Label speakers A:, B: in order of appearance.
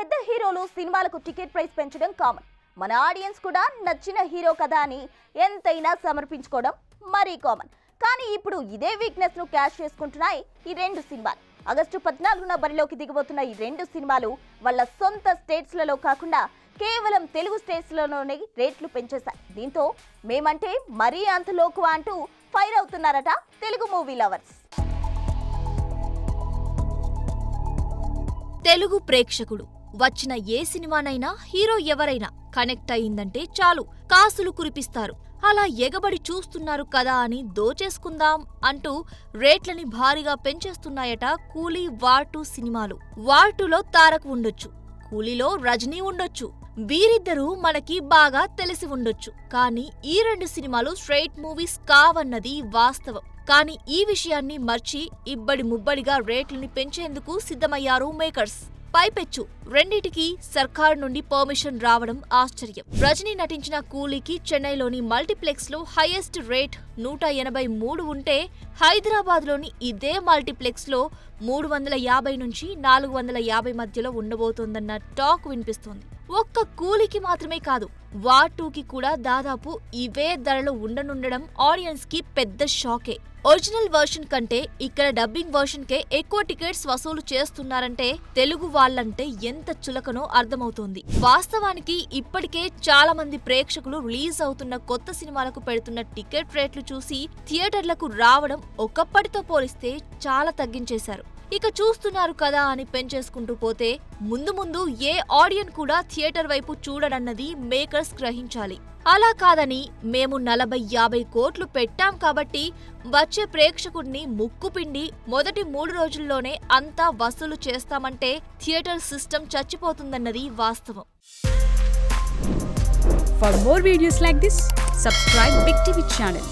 A: పెద్ద హీరోలు సినిమాలకు టికెట్ ప్రైస్ పెంచడం కామన్. మన ఆడియన్స్ కూడా నచ్చిన హీరో కదా అని ఎంతైనా సమర్పించుకోవడం మరీ కామన్. కానీ ఇప్పుడు ఇదే వీక్నెస్ ను క్యాష్ చేసుకుంటున్నాయి ఈ రెండు సినిమాలు. ఆగస్టు 14న బరిలోకి దిగబోతున్న ఈ రెండు సినిమాలు వాళ్ళ సొంత స్టేట్స్లలో కాకుండా కేవలం తెలుగు స్టేట్స్లోనే రేట్లు పెంచేశాయి. దీంతో మేమంటే మరీ అంత లోకువా అంటూ ఫైర్ అవుతున్నారట తెలుగు మూవీ లవర్స్.
B: తెలుగు ప్రేక్షకుడు వచ్చిన ఏ సినిమానైనా హీరో ఎవరైనా కనెక్ట్ అయిందంటే చాలు కాసులు కురిపిస్తారు. అలా ఎగబడి చూస్తున్నారు కదా అని దోచేసుకుందాం అంటూ రేట్లని భారీగా పెంచేస్తున్నాయట కూలీ వార్ 2 సినిమాలు. వార్ 2లో తారక్ ఉండొచ్చు, కూలీలో రజనీ ఉండొచ్చు. వీరిద్దరూ మనకి బాగా తెలిసి ఉండొచ్చు. కానీ ఈ రెండు సినిమాలు స్ట్రైట్ మూవీస్ కావన్నది వాస్తవం. కానీ ఈ విషయాన్ని మర్చి ఇబ్బడి ముబ్బడిగా రేట్లని పెంచేందుకు సిద్ధమయ్యారు మేకర్స్. పైపెచ్చు రెండిటికి సర్కార్ నుండి పర్మిషన్ రావడం ఆశ్చర్యం. రజనీ నటించిన కూలీకి చెన్నైలోని మల్టీప్లెక్స్ లో హైయెస్ట్ రేట్ 183 ఉంటే హైదరాబాద్లోని ఇదే మల్టీప్లెక్స్ లో 350 నుంచి 450 మధ్యలో ఉండబోతోందన్న టాక్ వినిపిస్తోంది. ఒక్క కూలీకి మాత్రమే కాదు, వార్ 2కి కూడా దాదాపు ఇవే ధరలు ఉండనుండడం ఆడియన్స్ కి పెద్ద షాకే. ఒరిజినల్ వర్షన్ కంటే ఇక్కడ డబ్బింగ్ వర్షన్ కే ఎక్కువ టికెట్స్ వసూలు చేస్తున్నారంటే తెలుగు వాళ్ళంటే ఎంత చులకనో అర్థమవుతోంది. వాస్తవానికి ఇప్పటికే చాలా మంది ప్రేక్షకులు రిలీజ్ అవుతున్న కొత్త సినిమాలకు పెడుతున్న టికెట్ రేట్లు చూసి థియేటర్లకు రావడం ఒకప్పటితో పోలిస్తే చాలా తగ్గించేశారు. ఇక చూస్తున్నారు కదా అని పెంచేసుకుంటూ పోతే ముందు ముందు ఏ ఆడియన్ కూడా థియేటర్ వైపు చూడడన్నది మేకర్స్ గ్రహించాలి. అలా కాదని మేము 40-50 కోట్లు పెట్టాం కాబట్టి వచ్చే ప్రేక్షకుడిని ముక్కుపిండి మొదటి 3 రోజుల్లోనే అంతా వసూలు చేస్తామంటే థియేటర్ సిస్టమ్ చచ్చిపోతుందన్నది వాస్తవం.
C: For more videos like this, subscribe Big TV channel.